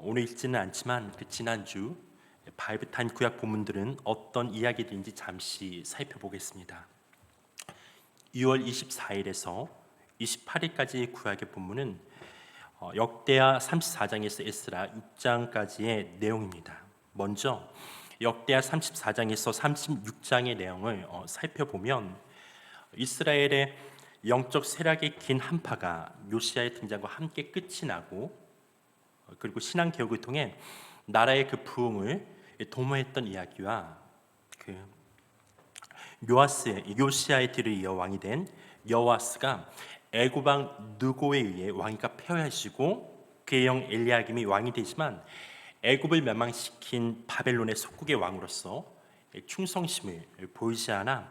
오늘 읽지는 않지만 지난주 바이블타임 구약 본문들은 어떤 이야기들인지 잠시 살펴보겠습니다. 2월 24일에서 28일까지의 구약의 본문은 역대하 34장에서 에스라 6장까지의 내용입니다. 먼저 역대하 34장에서 36장의 내용을 살펴보면 이스라엘의 영적 세력의 긴 한파가 요시야의 등장과 함께 끝이 나고, 그리고 신앙 개혁을 통해 나라의 그 부흥을 도모했던 이야기와 요시야의 뒤를 이어 왕이 된 여호아스가 애굽 왕 느고에 의해 왕위가 폐허해지고 그의 영 엘리야김이 왕이 되지만 애굽을 멸망시킨 바벨론의 속국의 왕으로서 충성심을 보이지 않아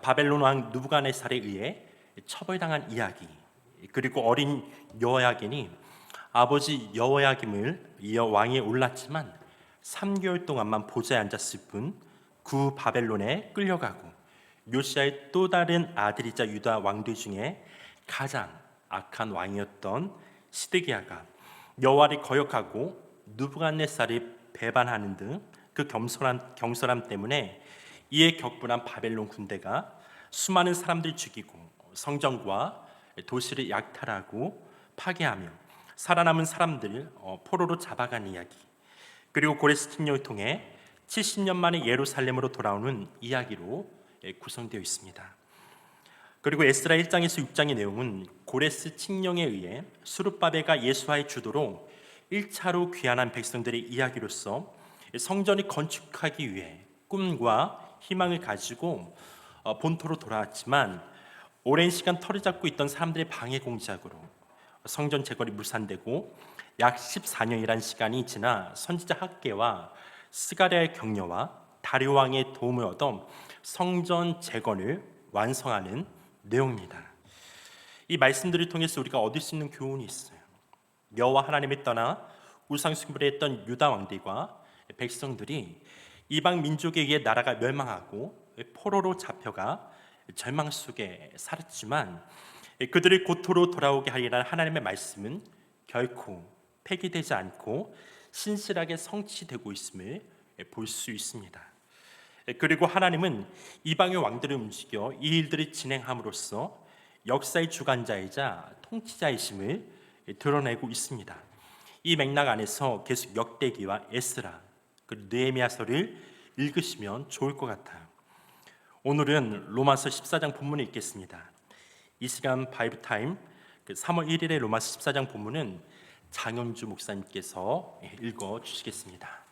바벨론 왕 느부갓네살에 의해 처벌당한 이야기, 그리고 어린 여호야긴이 아버지 여호야김을 이어 왕위에 올랐지만 3개월 동안만 보좌에 앉았을 뿐 구 바벨론에 끌려가고, 요시야의 또 다른 아들이자 유다 왕들 중에 가장 악한 왕이었던 시드기야가 여호와를 거역하고 느부갓네살을 배반하는 등 그 경솔함 때문에 이에 격분한 바벨론 군대가 수많은 사람들 죽이고 성전과 도시를 약탈하고 파괴하며 살아남은 사람들을 포로로 잡아간 이야기, 그리고 고레스 칙령을 통해 70년 만에 예루살렘으로 돌아오는 이야기로 구성되어 있습니다. 그리고 에스라 1장에서 6장의 내용은 고레스 칙령에 의해 수룹바벨과 예수와의 주도로 1차로 귀환한 백성들의 이야기로서 성전을 건축하기 위해 꿈과 희망을 가지고 본토로 돌아왔지만 오랜 시간 털을 잡고 있던 사람들의 방해 공작으로 성전 재건이 무산되고 약 14년이란 시간이 지나 선지자 학개와 스가랴의 격려와 다리오 왕의 도움을 얻어 성전 재건을 완성하는 내용입니다. 이 말씀들을 통해서 우리가 얻을 수 있는 교훈이 있어요. 여호와 하나님을 떠나 우상 숭배를 했던 유다 왕들과 백성들이 이방 민족에 의해 나라가 멸망하고 포로로 잡혀가 절망 속에 살았지만 그들을 고토로 돌아오게 하리라는 하나님의 말씀은 결코 폐기되지 않고 신실하게 성취되고 있음을 볼 수 있습니다. 그리고 하나님은 이방의 왕들을 움직여 이 일들을 진행함으로써 역사의 주관자이자 통치자이심을 드러내고 있습니다. 이 맥락 안에서 계속 역대기와 에스라 그리고 느헤미야서를 읽으시면 좋을 것 같아요. 오늘은 로마서 14장 본문을 읽겠습니다. 이 시간 바이블타임 3월 1일의 로마서 14장 본문은 장영주 목사님께서 읽어 주시겠습니다.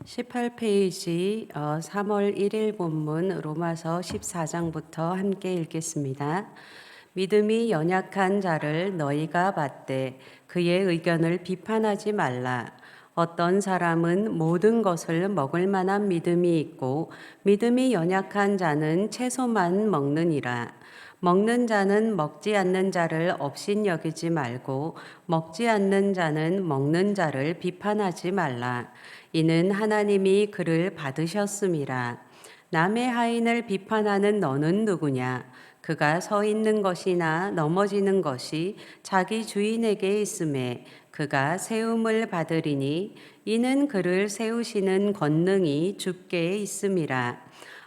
18페이지 3월 1일 본문 로마서 14장부터 함께 읽겠습니다. 믿음이 연약한 자를 너희가 받되 그의 의견을 비판하지 말라. 어떤 사람은 모든 것을 먹을 만한 믿음이 있고 믿음이 연약한 자는 채소만 먹느니라. 먹는 자는 먹지 않는 자를 업신여기지 말고 먹지 않는 자는 먹는 자를 비판하지 말라. 이는 하나님이 그를 받으셨음이라. 남의 하인을 비판하는 너는 누구냐? 그가 서 있는 것이나 넘어지는 것이 자기 주인에게 있음에 그가 세움을 받으리니 이는 그를 세우시는 권능이 주께 있음이라.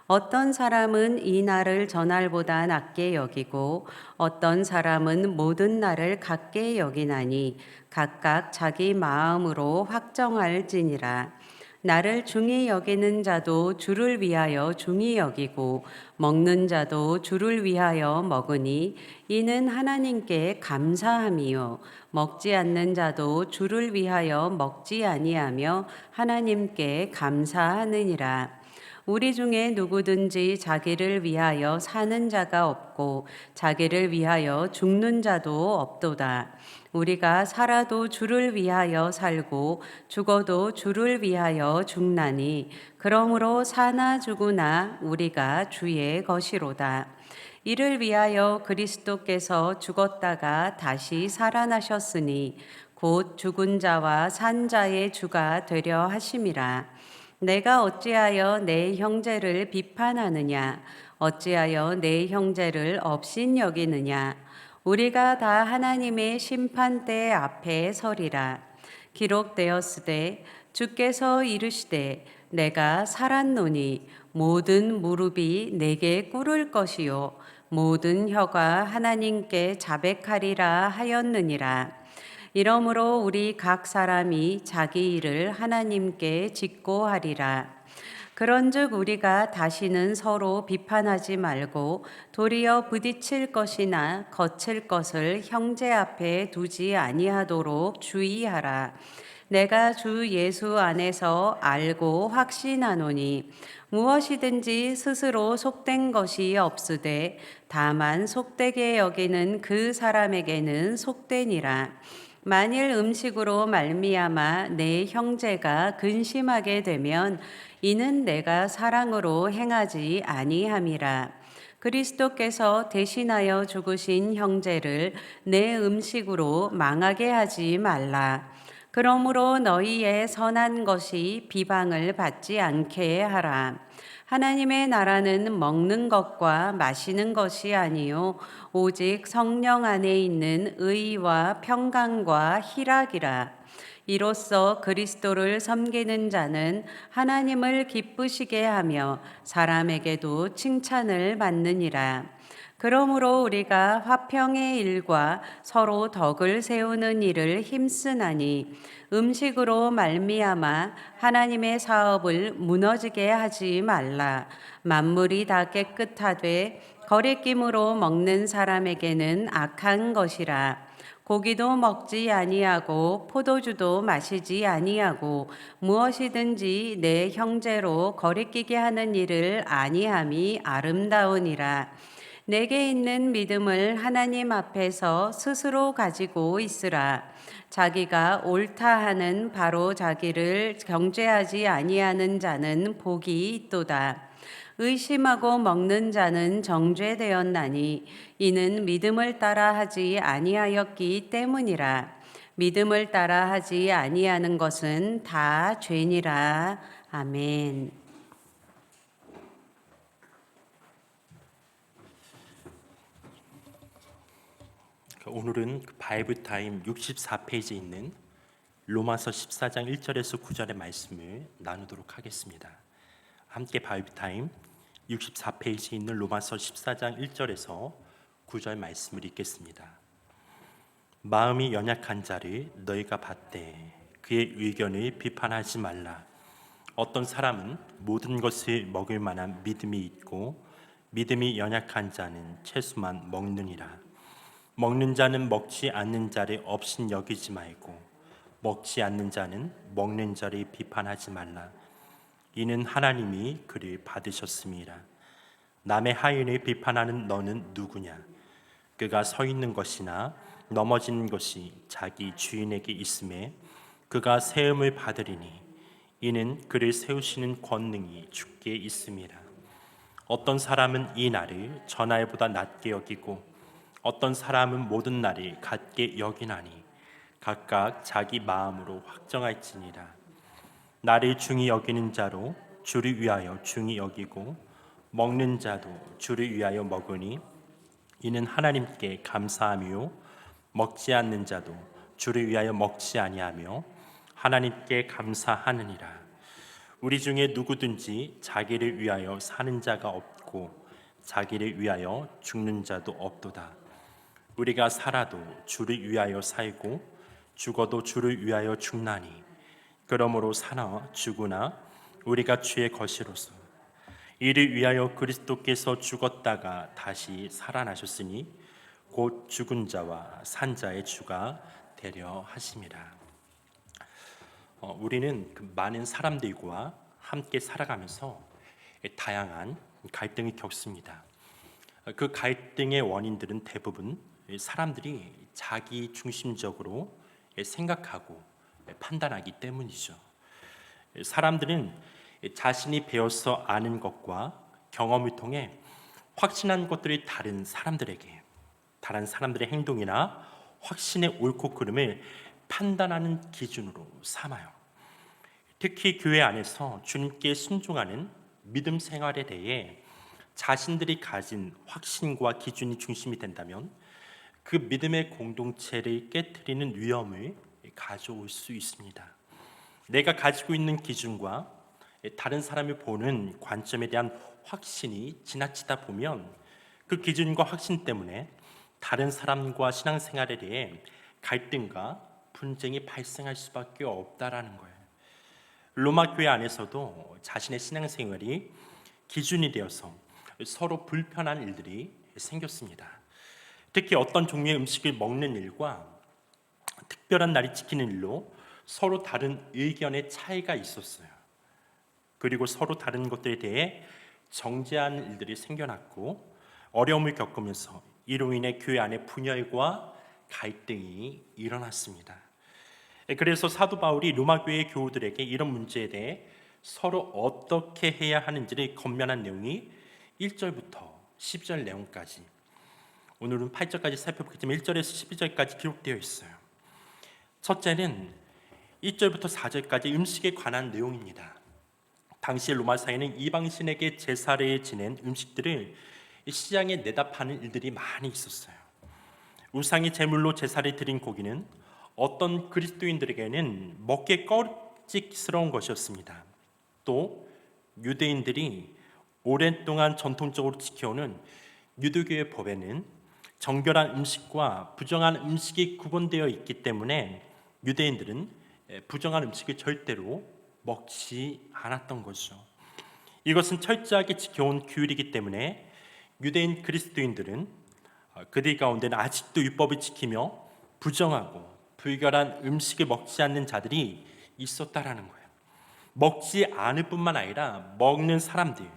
어떤 사람은 이 날을 저날보다 낮게 여기고 어떤 사람은 모든 날을 같게 여기나니 각각 자기 마음으로 확정할지니라. 나를 중히 여기는 자도 주를 위하여 중히 여기고 먹는 자도 주를 위하여 먹으니 이는 하나님께 감사함이요 먹지 않는 자도 주를 위하여 먹지 아니하며 하나님께 감사하느니라. 우리 중에 누구든지 자기를 위하여 사는 자가 없고 자기를 위하여 죽는 자도 없도다. 우리가 살아도 주를 위하여 살고 죽어도 주를 위하여 죽나니 그러므로 사나 죽으나 우리가 주의 것이로다. 이를 위하여 그리스도께서 죽었다가 다시 살아나셨으니 곧 죽은 자와 산 자의 주가 되려 하심이라. 내가 어찌하여 내 형제를 비판하느냐? 어찌하여 내 형제를 업신여기느냐? 우리가 다 하나님의 심판대 앞에 서리라. 기록되었으되 주께서 이르시되 내가 살았노니 모든 무릎이 내게 꿇을 것이요 모든 혀가 하나님께 자백하리라 하였느니라. 이러므로 우리 각 사람이 자기 일을 하나님께 직고하리라. 그런즉 우리가 다시는 서로 비판하지 말고 도리어 부딪힐 것이나 거칠 것을 형제 앞에 두지 아니하도록 주의하라. 내가 주 예수 안에서 알고 확신하노니 무엇이든지 스스로 속된 것이 없으되 다만 속되게 여기는 그 사람에게는 속되니라. 만일 음식으로 말미암아 내 형제가 근심하게 되면 이는 내가 사랑으로 행하지 아니함이라. 그리스도께서 대신하여 죽으신 형제를 내 음식으로 망하게 하지 말라. 그러므로 너희의 선한 것이 비방을 받지 않게 하라. 하나님의 나라는 먹는 것과 마시는 것이 아니요 오직 성령 안에 있는 의와 평강과 희락이라. 이로써 그리스도를 섬기는 자는 하나님을 기쁘시게 하며 사람에게도 칭찬을 받느니라. 그러므로 우리가 화평의 일과 서로 덕을 세우는 일을 힘쓰나니 음식으로 말미암아 하나님의 사업을 무너지게 하지 말라. 만물이 다 깨끗하되 거리낌으로 먹는 사람에게는 악한 것이라. 고기도 먹지 아니하고 포도주도 마시지 아니하고 무엇이든지 내 형제로 거리끼게 하는 일을 아니함이 아름다우니라. 내게 있는 믿음을 하나님 앞에서 스스로 가지고 있으라. 자기가 옳다 하는 바로 자기를 경죄하지 아니하는 자는 복이 있도다. 의심하고 먹는 자는 정죄되었나니 이는 믿음을 따라 하지 아니하였기 때문이라. 믿음을 따라 하지 아니하는 것은 다 죄니라. 아멘. 오늘은 바이블 타임 64페이지에 있는 로마서 14장 1절에서 9절의 말씀을 나누도록 하겠습니다. 함께 바이블 타임 64페이지에 있는 로마서 14장 1절에서 9절 말씀을 읽겠습니다. 마음이 연약한 자를 너희가 받되 그의 의견을 비판하지 말라. 어떤 사람은 모든 것을 먹을 만한 믿음이 있고 믿음이 연약한 자는 채소만 먹느니라. 먹는 자는 먹지 않는 자를 업신 여기지 말고 먹지 않는 자는 먹는 자를 비판하지 말라. 이는 하나님이 그를 받으셨음이라. 남의 하인을 비판하는 너는 누구냐? 그가 서 있는 것이나 넘어지는 것이 자기 주인에게 있음에 그가 세움을 받으리니 이는 그를 세우시는 권능이 주께 있음이라. 어떤 사람은 이 날을 전날보다 낮게 여기고 어떤 사람은 모든 날이 같게 여기나니 각각 자기 마음으로 확정할지니라. 나를 중히 여기는 자로 주를 위하여 중히 여기고 먹는 자도 주를 위하여 먹으니 이는 하나님께 감사함이요 먹지 않는 자도 주를 위하여 먹지 아니하며 하나님께 감사하느니라. 우리 중에 누구든지 자기를 위하여 사는 자가 없고 자기를 위하여 죽는 자도 없도다. 우리가 살아도 주를 위하여 살고 죽어도 주를 위하여 죽나니 그러므로 사나 죽으나 우리가 주의 것이로서 이를 위하여 그리스도께서 죽었다가 다시 살아나셨으니 곧 죽은 자와 산 자의 주가 되려 하심이라. 우리는 그 많은 사람들과 함께 살아가면서 다양한 갈등을 겪습니다. 그 갈등의 원인들은 대부분 사람들이 자기 중심적으로 생각하고 판단하기 때문이죠. 사람들은 자신이 배워서 아는 것과 경험을 통해 확신한 것들이 다른 사람들의 행동이나 확신의 옳고 그름을 판단하는 기준으로 삼아요. 특히 교회 안에서 주님께 순종하는 믿음 생활에 대해 자신들이 가진 확신과 기준이 중심이 된다면 그 믿음의 공동체를 깨트리는 위험을 가져올 수 있습니다. 내가 가지고 있는 기준과 다른 사람이 보는 관점에 대한 확신이 지나치다 보면 그 기준과 확신 때문에 다른 사람과 신앙생활에 대해 갈등과 분쟁이 발생할 수밖에 없다라는 거예요. 로마 교회 안에서도 자신의 신앙생활이 기준이 되어서 서로 불편한 일들이 생겼습니다. 특히 어떤 종류의 음식을 먹는 일과 특별한 날이 지키는 일로 서로 다른 의견의 차이가 있었어요. 그리고 서로 다른 것들에 대해 정죄하는 일들이 생겨났고 어려움을 겪으면서 이로 인해 교회 안에 분열과 갈등이 일어났습니다. 그래서 사도 바울이 로마 교회 교우들에게 이런 문제에 대해 서로 어떻게 해야 하는지를 권면한 내용이 1절부터 10절 내용까지, 오늘은 8절까지 살펴보겠지만 1절에서 12절까지 기록되어 있어요. 첫째는 1절부터 4절까지 음식에 관한 내용입니다. 당시 로마 사회는 이방신에게 제사를 지낸 음식들을 시장에 내다 파는 일들이 많이 있었어요. 우상의 제물로 제사를 드린 고기는 어떤 그리스도인들에게는 먹기 꺼림직스러운 것이었습니다. 또 유대인들이 오랫동안 전통적으로 지켜오는 유대교의 법에는 정결한 음식과 부정한 음식이 구분되어 있기 때문에 유대인들은 부정한 음식을 절대로 먹지 않았던 거죠. 이것은 철저하게 지켜온 규율이기 때문에 유대인 그리스도인들은 그들 가운데는 아직도 율법을 지키며 부정하고 불결한 음식을 먹지 않는 자들이 있었다라는 거예요. 먹지 않을 뿐만 아니라 먹는 사람들,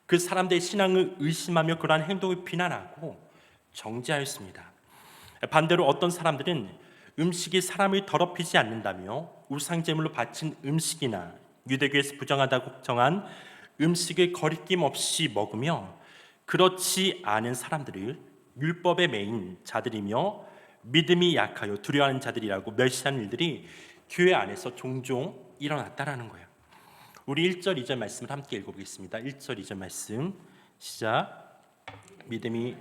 그 사람들의 신앙을 의심하며 그러한 행동을 비난하고 정죄하였습니다. 반대로 어떤 사람들은 음식이 사람을 더럽히지 않는다며 우상제물로 바친 음식이나 유대교에서 부정하다고 정한 음식을 거리낌 없이 먹으며 그렇지 않은 사람들을 율법에 매인 자들이며 믿음이 약하여 두려워하는 자들이라고 멸시하는 일들이 교회 안에서 종종 일어났다라는 거예요. 우리 1절 2절 말씀을 함께 읽어보겠습니다. 1절 2절 말씀 시작. 믿음이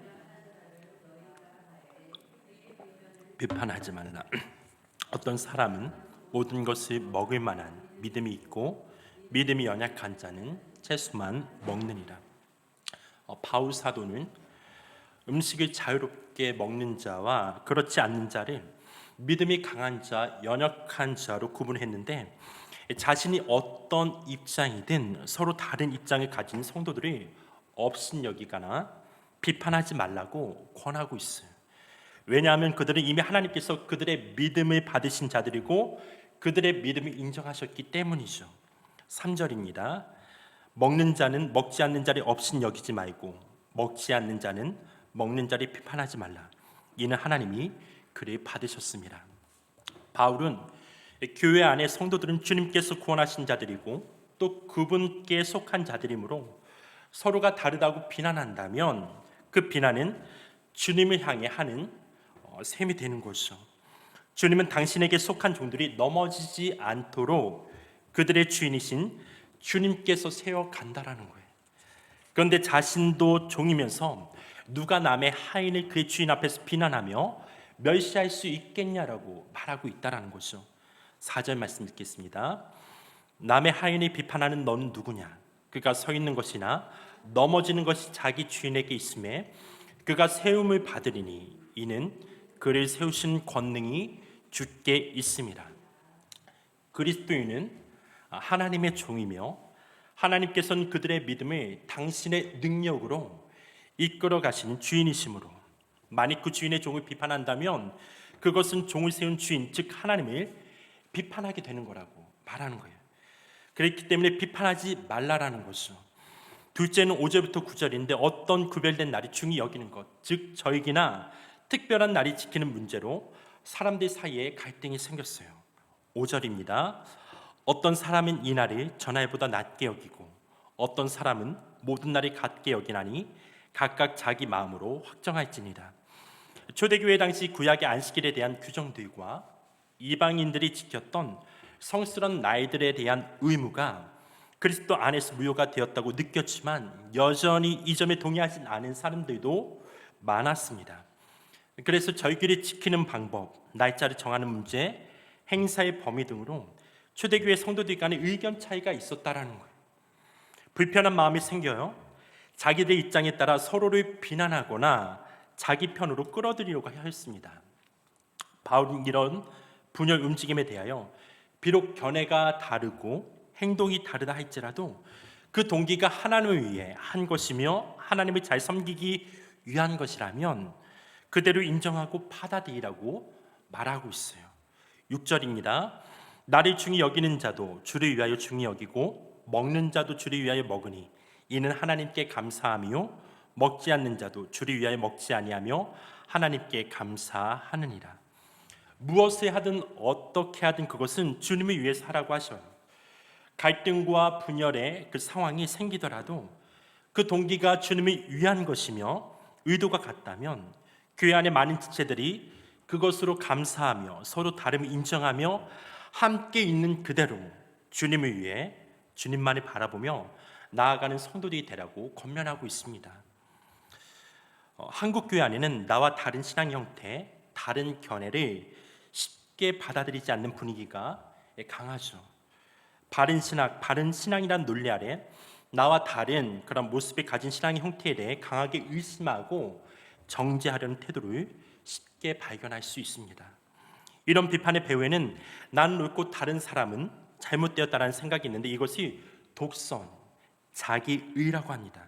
비판하지 말라. 어떤 사람은 모든 것을 먹을 만한 믿음이 있고 믿음이 연약한 자는 채소만 먹느니라. 바울 사도는 음식을 자유롭게 먹는 자와 그렇지 않는 자를 믿음이 강한 자, 연약한 자로 구분했는데 자신이 어떤 입장이든 서로 다른 입장을 가진 성도들을 업신여기거나 비판하지 말라고 권하고 있어요. 왜냐하면 그들은 이미 하나님께서 그들의 믿음을 받으신 자들이고 그들의 믿음을 인정하셨기 때문이죠. 3절입니다. 먹는 자는 먹지 않는 자를 업신여기지 말고 먹지 않는 자는 먹는 자를 비판하지 말라. 이는 하나님이 그를 받으셨습니다. 바울은 교회 안에 성도들은 주님께서 구원하신 자들이고 또 그분께 속한 자들이므로 서로가 다르다고 비난한다면 그 비난은 주님을 향해 하는 셈이 되는 것이죠. 주님은 당신에게 속한 종들이 넘어지지 않도록 그들의 주인이신 주님께서 세워간다라는 거예요. 그런데 자신도 종이면서 누가 남의 하인을 그의 주인 앞에서 비난하며 멸시할 수 있겠냐라고 말하고 있다라는 것이죠. 4절 말씀 읽겠습니다. 남의 하인을 비판하는 너는 누구냐? 그가 서 있는 것이나 넘어지는 것이 자기 주인에게 있음에 그가 세움을 받으리니 이는 그를 세우신 권능이 주께 있습니다. 그리스도인은 하나님의 종이며 하나님께서는 그들의 믿음을 당신의 능력으로 이끌어 가시는 주인이시므로 만일 그 주인의 종을 비판한다면 그것은 종을 세운 주인 즉 하나님을 비판하게 되는 거라고 말하는 거예요. 그렇기 때문에 비판하지 말라라는 것이죠. 둘째는 5절부터 9절인데 어떤 구별된 날이 중히 여기는 것, 즉 절기나 특별한 날이 지키는 문제로 사람들 사이에 갈등이 생겼어요. 5절입니다. 어떤 사람은 이 날을 전날보다 낮게 여기고 어떤 사람은 모든 날이 같게 여기나니 각각 자기 마음으로 확정할지니라. 초대교회 당시 구약의 안식일에 대한 규정들과 이방인들이 지켰던 성스러운 나이들에 대한 의무가 그리스도 안에서 무효가 되었다고 느꼈지만 여전히 이 점에 동의하지 않은 사람들도 많았습니다. 그래서 절기를 지키는 방법, 날짜를 정하는 문제, 행사의 범위 등으로 초대교회 성도들 간에 의견 차이가 있었다라는 거예요. 불편한 마음이 생겨요. 자기들의 입장에 따라 서로를 비난하거나 자기 편으로 끌어들이려고 하였습니다. 바울은 이런 분열 움직임에 대하여 비록 견해가 다르고 행동이 다르다 할지라도 그 동기가 하나님을 위해 한 것이며 하나님을 잘 섬기기 위한 것이라면 그대로 인정하고 받아들이라고 말하고 있어요. 6절입니다. 나를 중히 여기는 자도 주를 위하여 중히 여기고 먹는 자도 주를 위하여 먹으니 이는 하나님께 감사하며 먹지 않는 자도 주를 위하여 먹지 아니하며 하나님께 감사하느니라. 무엇을 하든 어떻게 하든 그것은 주님을 위해서 하라고 하셔요. 갈등과 분열의 그 상황이 생기더라도 그 동기가 주님을 위한 것이며 의도가 같다면 교회 안에 많은 지체들이 그것으로 감사하며 서로 다름을 인정하며 함께 있는 그대로 주님을 위해 주님만을 바라보며 나아가는 성도들이 되라고 권면하고 있습니다. 한국 교회 안에는 나와 다른 신앙 형태, 다른 견해를 쉽게 받아들이지 않는 분위기가 강하죠. 바른 신앙이란 논리 아래 나와 다른 그런 모습을 가진 신앙의 형태에 대해 강하게 의심하고 정죄하려는 태도를 쉽게 발견할 수 있습니다. 이런 비판의 배후에는 나는 옳고 다른 사람은 잘못되었다는 생각이 있는데 이것이 독선, 자기의라고 합니다.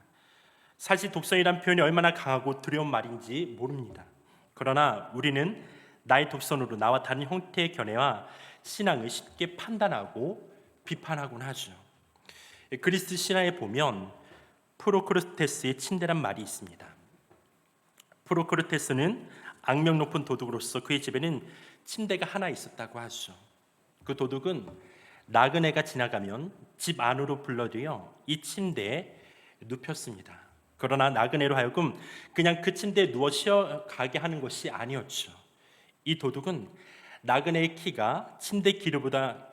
사실 독선이란 표현이 얼마나 강하고 두려운 말인지 모릅니다. 그러나 우리는 나의 독선으로 나와 다른 형태의 견해와 신앙을 쉽게 판단하고 비판하곤 하죠. 그리스 신화에 보면 프로크루테스의 침대란 말이 있습니다. 프로크루테스는 악명 높은 도둑으로서 그의 집에는 침대가 하나 있었다고 하죠. 그 도둑은 나그네가 지나가면 집 안으로 불러들여 이 침대에 눕혔습니다. 그러나 나그네로 하여금 그냥 그 침대에 누워 쉬어가게 하는 것이 아니었죠. 이 도둑은 나그네의 키가 침대 길이보다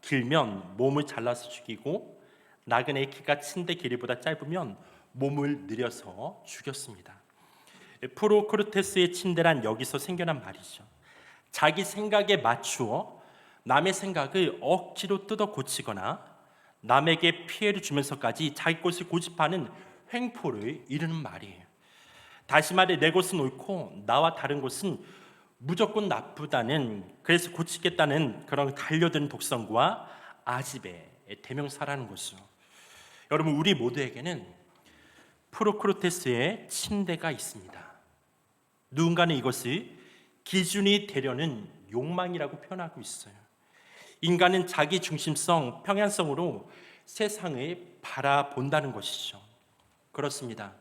길면 몸을 잘라서 죽이고 나그네의 키가 침대 길이보다 짧으면 몸을 느려서 죽였습니다. 프로크루테스의 침대란 여기서 생겨난 말이죠. 자기 생각에 맞추어 남의 생각을 억지로 뜯어 고치거나 남에게 피해를 주면서까지 자기 것을 고집하는 횡포를 이루는 말이에요. 다시 말해 내 것은 옳고 나와 다른 것은 무조건 나쁘다는, 그래서 고치겠다는 그런 달려드는 독성과 아집의 대명사라는 것이죠. 여러분, 우리 모두에게는 프로크루테스의 침대가 있습니다. 누군가는 이것을 기준이 되려는 욕망이라고 표현하고 있어요. 인간은 자기 중심성, 평안성으로 세상을 바라본다는 것이죠. 그렇습니다.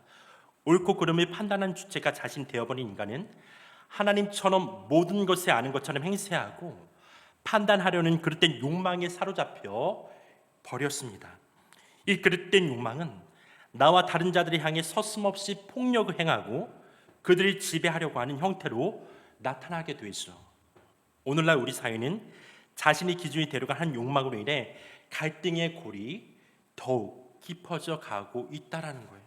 옳고 그름을 판단하는 주체가 자신 되어버린 인간은 하나님처럼 모든 것을 아는 것처럼 행세하고 판단하려는 그릇된 욕망에 사로잡혀 버렸습니다. 이 그릇된 욕망은 나와 다른 자들을 향해 서슴없이 폭력을 행하고 그들을 지배하려고 하는 형태로 나타나게 되죠. 오늘날 우리 사회는 자신의 기준이 되려고 하는 욕망으로 인해 갈등의 골이 더욱 깊어져 가고 있다는 거예요.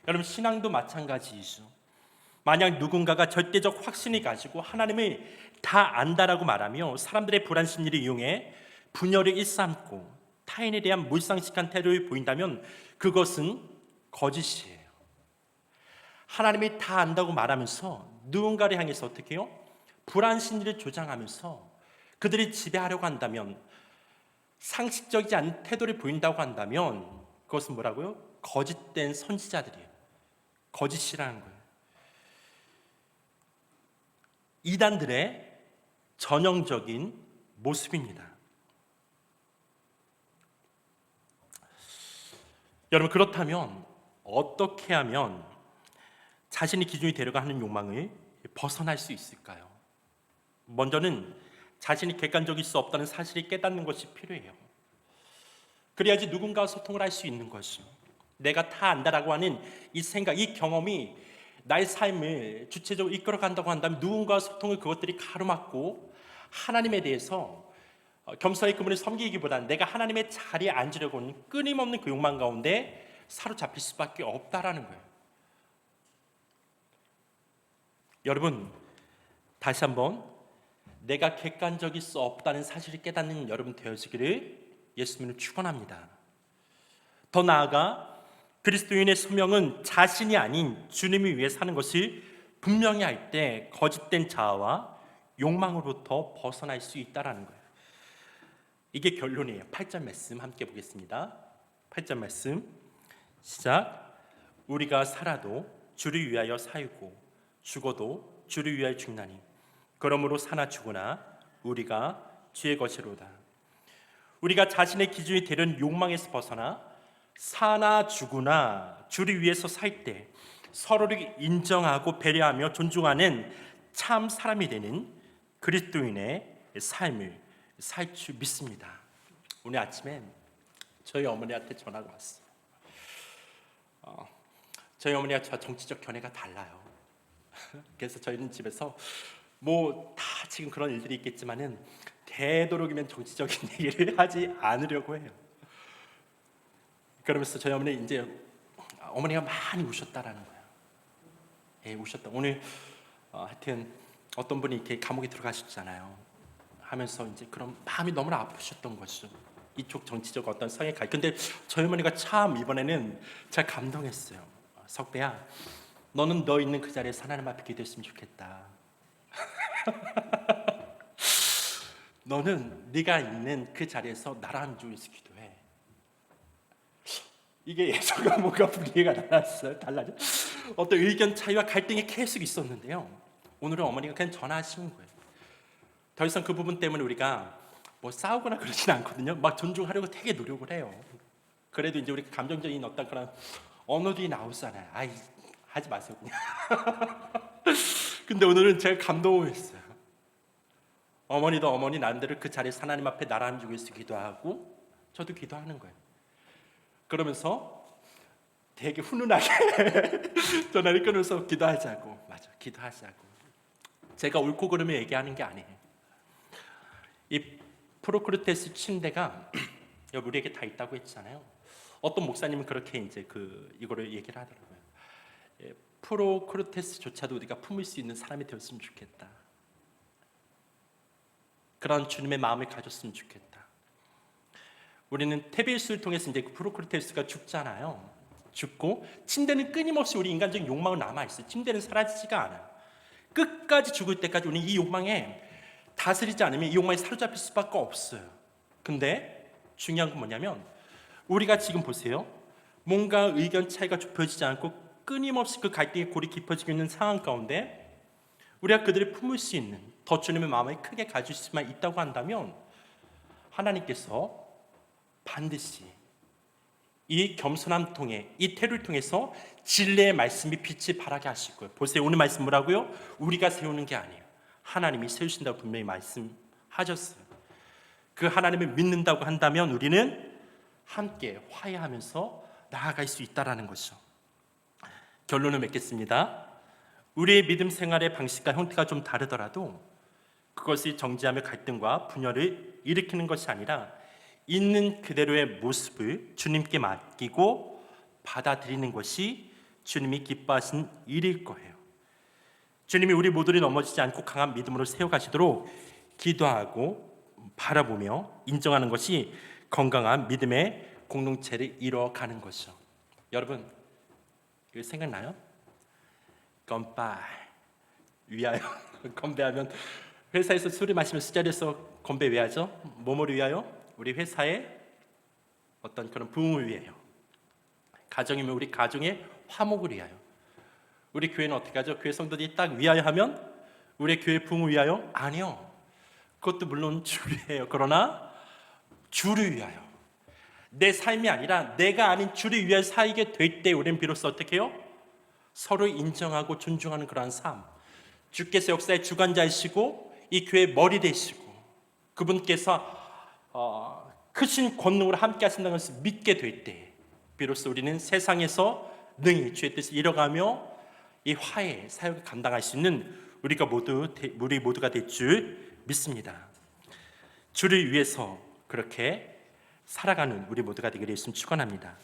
여러분, 신앙도 마찬가지이죠. 만약 누군가가 절대적 확신을 가지고 하나님을 다 안다라고 말하며 사람들의 불안 심리를 이용해 분열을 일삼고 타인에 대한 몰상식한 태도를 보인다면 그것은 거짓이에요. 하나님이 다 안다고 말하면서 누군가를 향해서 어떻게 해요? 불안 심리를 조장하면서 그들이 지배하려고 한다면, 상식적이지 않은 태도를 보인다고 한다면 그것은 뭐라고요? 거짓된 선지자들이에요. 거짓이라는 거예요. 이단들의 전형적인 모습입니다. 여러분, 그렇다면 어떻게 하면 자신의 기준이 되려고 하는 욕망을 벗어날 수 있을까요? 먼저는 자신이 객관적일 수 없다는 사실을 깨닫는 것이 필요해요. 그래야지 누군가와 소통을 할 수 있는 것이죠. 내가 다 안다라고 하는 이 생각, 이 경험이 나의 삶을 주체적으로 이끌어간다고 한다면 누군가와 소통을 그것들이 가로막고 하나님에 대해서 겸손히 그분을 섬기기보다는 내가 하나님의 자리에 앉으려고 하는 끊임없는 그 욕망 가운데 사로잡힐 수밖에 없다라는 거예요. 여러분, 다시 한번 내가 객관적일 수 없다는 사실을 깨닫는 여러분 되어지기를 예수님을 축원합니다. 더 나아가 그리스도인의 소명은 자신이 아닌 주님을 위해 사는 것을 분명히 할 때 거짓된 자아와 욕망으로부터 벗어날 수 있다라는 거예요. 이게 결론이에요. 8절 말씀 함께 보겠습니다. 8절 말씀 시작. 우리가 살아도 주를 위하여 살고 죽어도 주를 위하여 죽나니 그러므로 사나 죽으나 우리가 주의 것이로다. 우리가 자신의 기준이 되려는 욕망에서 벗어나 사나 죽으나 주를 위해서 살 때 서로를 인정하고 배려하며 존중하는 참 사람이 되는 그리스도인의 삶을 살 줄 믿습니다. 오늘 아침에 저희 어머니한테 전화가 왔어요. 저희 어머니가 저 정치적 견해가 달라요. 그래서 저희는 집에서 뭐 다 지금 그런 일들이 있겠지만은 되도록이면 정치적인 얘기를 하지 않으려고 해요. 그러면서 저희 어머니 이제 어머니가 많이 우셨다라는 거예요. 예, 우셨다. 오늘 하여튼 어떤 분이 이렇게 감옥에 들어가셨잖아요. 하면서 이제 그런 마음이 너무나 아프셨던 거죠. 이쪽 정치적 어떤 성에 가. 근데 저희 어머니가 참 이번에는 잘 감동했어요. 석배야, 너는 너 있는 그 자리에서 하나님 앞에 기도했으면 좋겠다. 너는 네가 있는 그 자리에서 나라는 주에서 기도해. 이게 예전과 뭔가 분위기가 달라져. 어떤 의견 차이와 갈등이 계속 있었는데요. 오늘은 어머니가 그냥 전화하신 거예요. 더 이상 그 부분 때문에 우리가 뭐 싸우거나 그러진 않거든요. 막 존중하려고 되게 노력을 해요. 그래도 이제 우리 감정적인 어떤 그런 언어들이 나오잖아요. 아이, 하지 마세요. 근데 오늘은 제가 감동했어요. 어머니도 어머니 나름대로 그 자리에서 하나님 앞에 나라는 주에서 기도하고 저도 기도하는 거예요. 그러면서 되게 훈훈하게 전화를 끊어서 기도하자고. 맞아, 기도하자고. 제가 옳고 그름을 얘기하는 게 아니에요. 이 프로크루테스 침대가 우리에게 다 있다고 했잖아요. 어떤 목사님은 그렇게 이제 이거를 얘기를 하더라고요. 프로크루테스조차도 우리가 품을 수 있는 사람이 되었으면 좋겠다. 그런 주님의 마음을 가졌으면 좋겠다. 우리는 테베스를 통해서 이제 프로크루테스가 죽잖아요. 죽고 침대는 끊임없이 우리 인간적인 욕망은 남아 있어요. 침대는 사라지지가 않아요. 끝까지 죽을 때까지 우리는 이 욕망에 다스리지 않으면 이 욕망에 사로잡힐 수밖에 없어요. 근데 중요한 건 뭐냐면 우리가 지금 보세요. 뭔가 의견 차이가 좁혀지지 않고 끊임없이 그 갈등의 골이 깊어지고 있는 상황 가운데 우리가 그들을 품을 수 있는 더 주님의 마음을 크게 가질 수만 있다고 한다면 하나님께서 반드시 이 겸손함 통해 이 태를 통해서 진리의 말씀이 빛이 발하게 하실 거예요. 보세요. 오늘 말씀 뭐라고요? 우리가 세우는 게 아니에요. 하나님이 세우신다고 분명히 말씀하셨어요. 그 하나님을 믿는다고 한다면 우리는 함께 화해하면서 나아갈 수 있다라는 것이죠. 결론을 맺겠습니다. 우리의 믿음 생활의 방식과 형태가 좀 다르더라도 그것이 정죄하며 갈등과 분열을 일으키는 것이 아니라 있는 그대로의 모습을 주님께 맡기고 받아들이는 것이 주님이 기뻐하신 일일 거예요. 주님이 우리 모두를 넘어지지 않고 강한 믿음으로 세워가시도록 기도하고 바라보며 인정하는 것이 건강한 믿음의 공동체를 이뤄가는 것이죠. 여러분, 이거 생각나요? 건배 위하여. 건배하면 회사에서 술을 마시면 술자리에서 건배 왜 하죠? 뭐뭐를 위하여? 우리 회사의 어떤 그런 부흥을 위하여. 가정이면 우리 가정의 화목을 위하여. 우리 교회는 어떻게 하죠? 교회 성도들이 딱 위하여 하면 우리 교회 부흥을 위하여? 아니요. 그것도 물론 주의예요. 그러나 주를 위하여. 내 삶이 아니라 내가 아닌 주를 위하여 살게 될 때 우리는 비로소 어떻게 해요? 서로 인정하고 존중하는 그러한 삶. 주께서 역사의 주관자이시고 이 교회의 머리 되시고 그분께서 크신 권능으로 함께 하신다는 것을 믿게 될 때 비로소 우리는 세상에서 능히 주의 뜻을 이뤄가며 이 화해 사역을 감당할 수 있는 우리 모두가 될 줄 믿습니다. 주를 위해서 그렇게 살아가는 우리 모두가 되기를 예수님 축원합니다.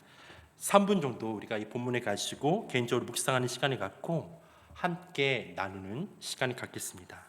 3분 정도 우리가 이 본문에 가시고 개인적으로 묵상하는 시간을 갖고 함께 나누는 시간을 갖겠습니다.